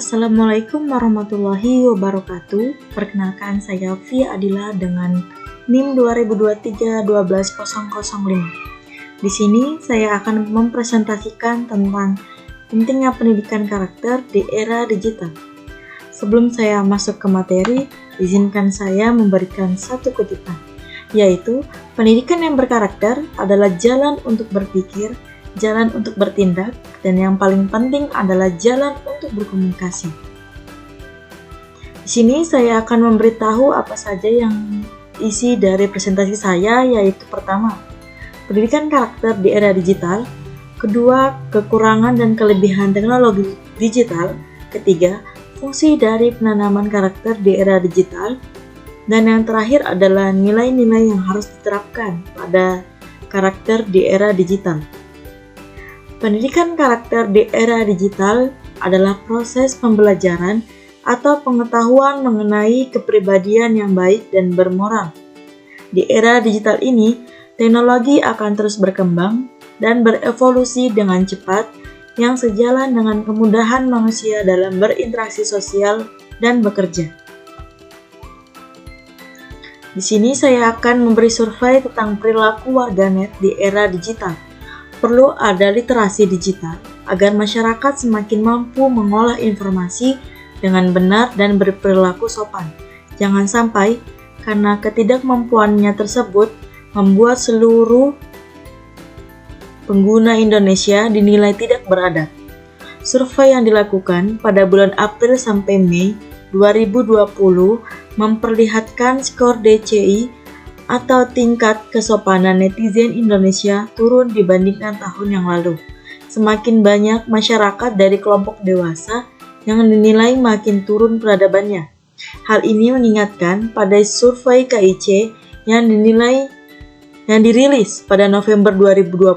Assalamualaikum warahmatullahi wabarakatuh. Perkenalkan, saya Fia Adila dengan NIM 2023-12005. Di sini saya akan mempresentasikan tentang pentingnya pendidikan karakter di era digital. Sebelum saya masuk ke materi, izinkan saya memberikan satu kutipan, yaitu pendidikan yang berkarakter adalah jalan untuk berpikir, jalan untuk bertindak, dan yang paling penting adalah jalan untuk berkomunikasi. Di sini saya akan memberitahu apa saja yang isi dari presentasi saya, yaitu pertama, pendidikan karakter di era digital, kedua, kekurangan dan kelebihan teknologi digital, ketiga, fungsi dari penanaman karakter di era digital, dan yang terakhir adalah nilai-nilai yang harus diterapkan pada karakter di era digital. Pendidikan karakter di era digital adalah proses pembelajaran atau pengetahuan mengenai kepribadian yang baik dan bermoral. Di era digital ini, teknologi akan terus berkembang dan berevolusi dengan cepat yang sejalan dengan kemudahan manusia dalam berinteraksi sosial dan bekerja. Di sini saya akan memberi survei tentang perilaku warganet di era digital. Perlu ada literasi digital agar masyarakat semakin mampu mengolah informasi dengan benar dan berperilaku sopan. Jangan sampai karena ketidakmampuannya tersebut membuat seluruh pengguna Indonesia dinilai tidak beradab. Survei yang dilakukan pada bulan April sampai Mei 2020 memperlihatkan skor DCI atau tingkat kesopanan netizen Indonesia turun dibandingkan tahun yang lalu. Semakin banyak masyarakat dari kelompok dewasa yang dinilai makin turun peradabannya. Hal ini mengingatkan pada survei KIC yang dirilis pada November 2020,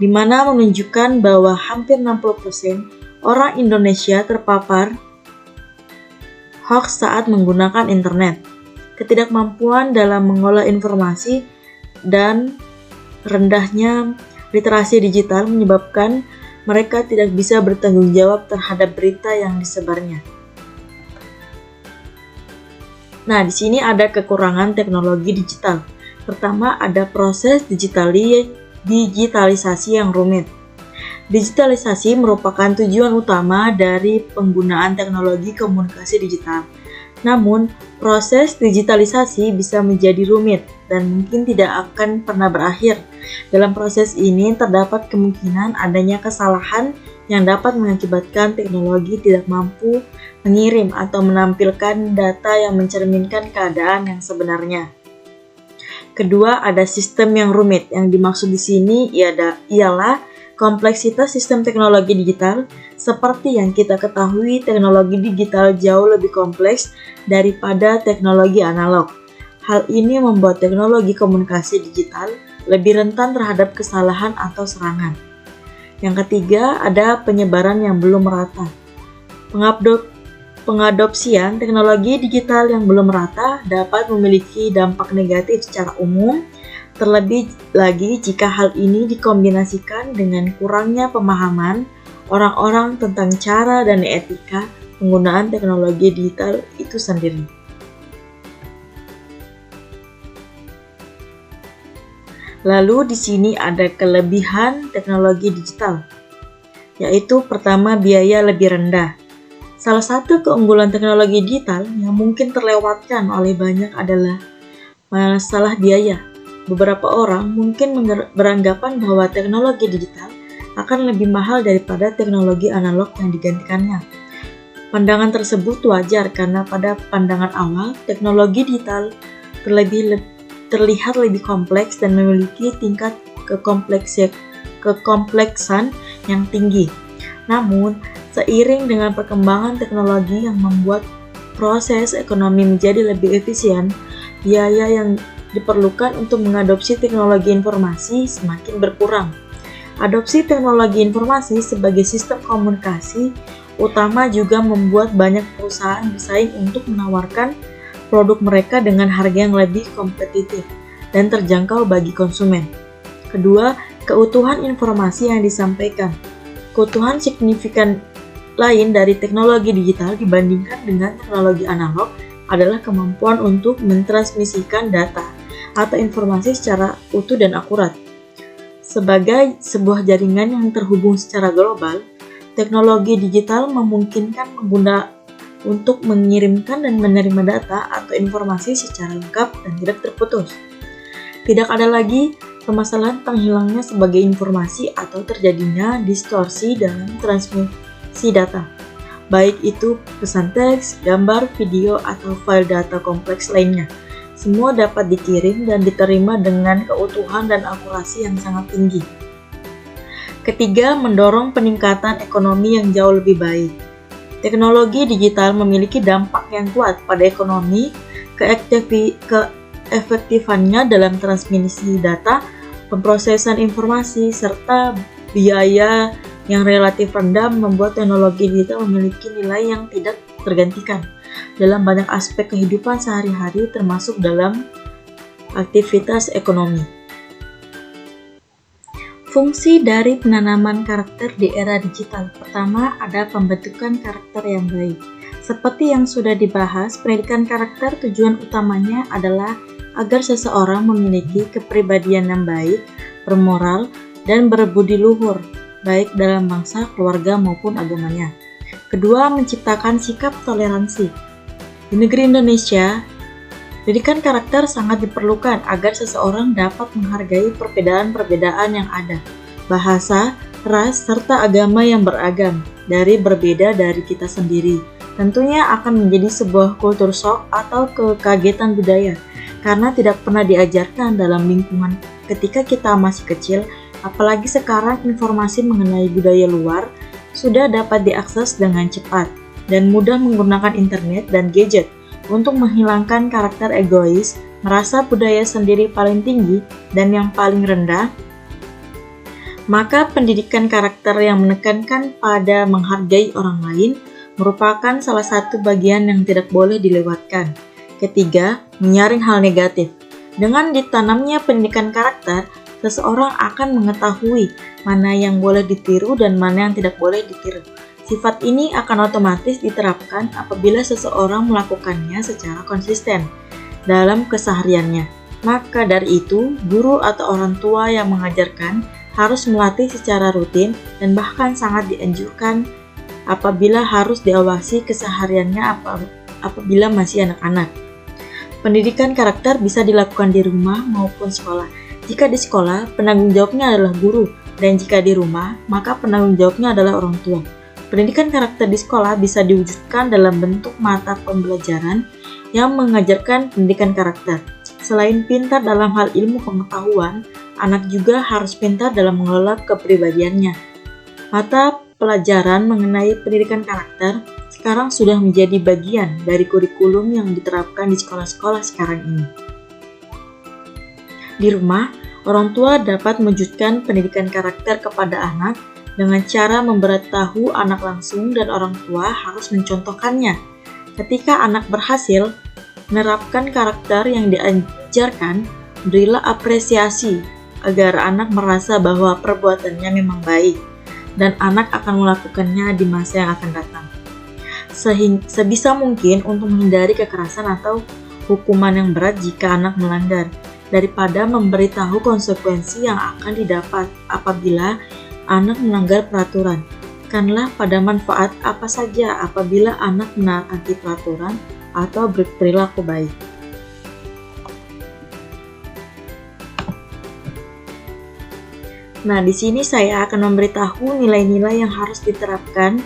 di mana menunjukkan bahwa hampir 60% orang Indonesia terpapar hoax saat menggunakan internet. Ketidakmampuan dalam mengolah informasi dan rendahnya literasi digital menyebabkan mereka tidak bisa bertanggung jawab terhadap berita yang disebarnya. Nah, di sini ada kekurangan teknologi digital. Pertama, ada proses digitalisasi yang rumit. Digitalisasi merupakan tujuan utama dari penggunaan teknologi komunikasi digital. Namun, proses digitalisasi bisa menjadi rumit dan mungkin tidak akan pernah berakhir. Dalam proses ini terdapat kemungkinan adanya kesalahan yang dapat mengakibatkan teknologi tidak mampu mengirim atau menampilkan data yang mencerminkan keadaan yang sebenarnya. Kedua, ada sistem yang rumit. Yang dimaksud di sini ialah kompleksitas sistem teknologi digital. Seperti yang kita ketahui, teknologi digital jauh lebih kompleks daripada teknologi analog. Hal ini membuat teknologi komunikasi digital lebih rentan terhadap kesalahan atau serangan. Yang ketiga, ada penyebaran yang belum merata. Pengadopsian teknologi digital yang belum merata dapat memiliki dampak negatif secara umum, terlebih lagi jika hal ini dikombinasikan dengan kurangnya pemahaman orang-orang tentang cara dan etika penggunaan teknologi digital itu sendiri. Lalu di sini ada kelebihan teknologi digital, yaitu pertama, biaya lebih rendah. Salah satu keunggulan teknologi digital yang mungkin terlewatkan oleh banyak adalah masalah biaya. Beberapa orang mungkin beranggapan bahwa teknologi digital akan lebih mahal daripada teknologi analog yang digantikannya. Pandangan tersebut wajar karena pada pandangan awal, teknologi digital terlihat lebih kompleks dan memiliki tingkat kekompleksan yang tinggi. Namun, seiring dengan perkembangan teknologi yang membuat proses ekonomi menjadi lebih efisien, biaya yang diperlukan untuk mengadopsi teknologi informasi semakin berkurang. Adopsi teknologi informasi sebagai sistem komunikasi utama juga membuat banyak perusahaan bersaing untuk menawarkan produk mereka dengan harga yang lebih kompetitif dan terjangkau bagi konsumen. Kedua, keutuhan informasi yang disampaikan. Keutuhan lain dari teknologi digital dibandingkan dengan teknologi analog adalah kemampuan untuk mentransmisikan data atau informasi secara utuh dan akurat. Sebagai sebuah jaringan yang terhubung secara global, teknologi digital memungkinkan pengguna untuk mengirimkan dan menerima data atau informasi secara lengkap dan tidak terputus. Tidak ada lagi permasalahan tentang hilangnya sebagai informasi atau terjadinya distorsi dalam transmisi data, baik itu pesan teks, gambar, video, atau file data kompleks lainnya. Semua dapat dikirim dan diterima dengan keutuhan dan akurasi yang sangat tinggi. Ketiga, mendorong peningkatan ekonomi yang jauh lebih baik. Teknologi digital memiliki dampak yang kuat pada ekonomi, keefektifannya dalam transmisi data, pemrosesan informasi, serta biaya yang relatif rendah membuat teknologi digital memiliki nilai yang tidak tergantikan dalam banyak aspek kehidupan sehari-hari termasuk dalam aktivitas ekonomi. Fungsi dari penanaman karakter di era digital. Pertama, ada pembentukan karakter yang baik. Seperti yang sudah dibahas, pendidikan karakter tujuan utamanya adalah agar seseorang memiliki kepribadian yang baik, bermoral, dan berbudi luhur, baik dalam bangsa, keluarga, maupun agamanya. Kedua, menciptakan sikap toleransi. Di negeri Indonesia, pendidikan karakter sangat diperlukan agar seseorang dapat menghargai perbedaan-perbedaan yang ada, bahasa, ras, serta agama yang beragam, dari berbeda dari kita sendiri. Tentunya akan menjadi sebuah kultur shock atau kekagetan budaya, karena tidak pernah diajarkan dalam lingkungan ketika kita masih kecil, apalagi sekarang informasi mengenai budaya luar sudah dapat diakses dengan cepat dan mudah menggunakan internet dan gadget untuk menghilangkan karakter egois, merasa budaya sendiri paling tinggi dan yang paling rendah. Maka pendidikan karakter yang menekankan pada menghargai orang lain merupakan salah satu bagian yang tidak boleh dilewatkan. Ketiga, menyaring hal negatif. Dengan ditanamnya pendidikan karakter, seseorang akan mengetahui mana yang boleh ditiru dan mana yang tidak boleh ditiru. Sifat ini akan otomatis diterapkan apabila seseorang melakukannya secara konsisten dalam kesehariannya. Maka dari itu, guru atau orang tua yang mengajarkan harus melatih secara rutin dan bahkan sangat dianjurkan apabila harus diawasi kesehariannya apabila masih anak-anak. Pendidikan karakter bisa dilakukan di rumah maupun sekolah. Jika di sekolah, penanggung jawabnya adalah guru, dan jika di rumah, maka penanggung jawabnya adalah orang tua. Pendidikan karakter di sekolah bisa diwujudkan dalam bentuk mata pembelajaran yang mengajarkan pendidikan karakter. Selain pintar dalam hal ilmu pengetahuan, anak juga harus pintar dalam mengelola kepribadiannya. Mata pelajaran mengenai pendidikan karakter sekarang sudah menjadi bagian dari kurikulum yang diterapkan di sekolah-sekolah sekarang ini. Di rumah, orang tua dapat mewujudkan pendidikan karakter kepada anak dengan cara memberitahu anak langsung dan orang tua harus mencontohkannya. Ketika anak berhasil menerapkan karakter yang diajarkan, berilah apresiasi agar anak merasa bahwa perbuatannya memang baik dan anak akan melakukannya di masa yang akan datang. Sebisa mungkin untuk menghindari kekerasan atau hukuman yang berat jika anak melanggar, daripada memberitahu konsekuensi yang akan didapat apabila anak melanggar peraturan. Berikanlah pada manfaat apa saja apabila anak menaati peraturan atau berperilaku baik. Nah, di sini saya akan memberitahu nilai-nilai yang harus diterapkan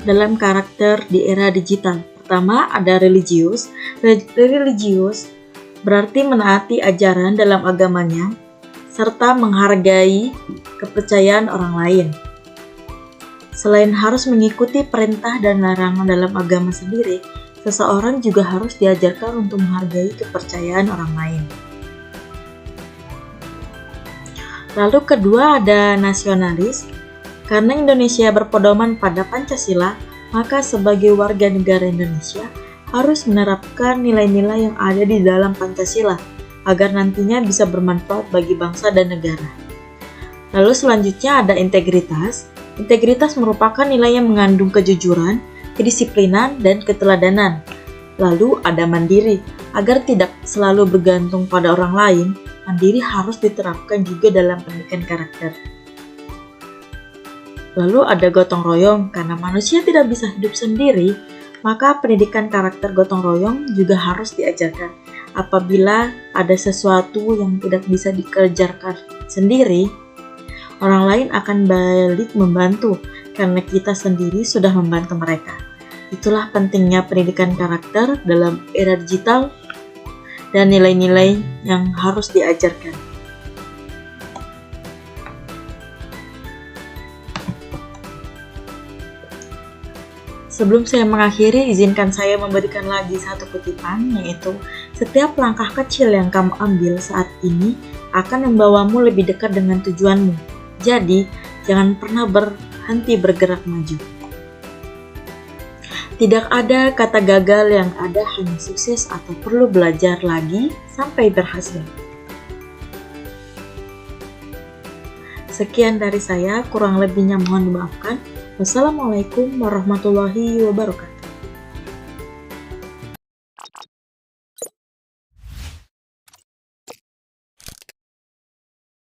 dalam karakter di era digital. Pertama, ada religius. Religius berarti menaati ajaran dalam agamanya serta menghargai kepercayaan orang lain. Selain harus mengikuti perintah dan larangan dalam agama sendiri, seseorang juga harus diajarkan untuk menghargai kepercayaan orang lain. Lalu kedua ada nasionalis. Karena Indonesia berpedoman pada Pancasila, maka sebagai warga negara Indonesia harus menerapkan nilai-nilai yang ada di dalam Pancasila agar nantinya bisa bermanfaat bagi bangsa dan negara. Lalu selanjutnya ada integritas. Integritas merupakan nilai yang mengandung kejujuran, kedisiplinan, dan keteladanan. Lalu ada mandiri. Agar tidak selalu bergantung pada orang lain, mandiri harus diterapkan juga dalam pendidikan karakter. Lalu ada gotong royong. Karena manusia tidak bisa hidup sendiri, maka pendidikan karakter gotong royong juga harus diajarkan. Apabila ada sesuatu yang tidak bisa dikerjakan sendiri, orang lain akan balik membantu karena kita sendiri sudah membantu mereka. Itulah pentingnya pendidikan karakter dalam era digital dan nilai-nilai yang harus diajarkan. Sebelum saya mengakhiri, izinkan saya memberikan lagi satu kutipan, yaitu setiap langkah kecil yang kamu ambil saat ini akan membawamu lebih dekat dengan tujuanmu. Jadi, jangan pernah berhenti bergerak maju. Tidak ada kata gagal, yang ada hanya sukses atau perlu belajar lagi sampai berhasil. Sekian dari saya, kurang lebihnya mohon dimaafkan. Wassalamualaikum warahmatullahi wabarakatuh.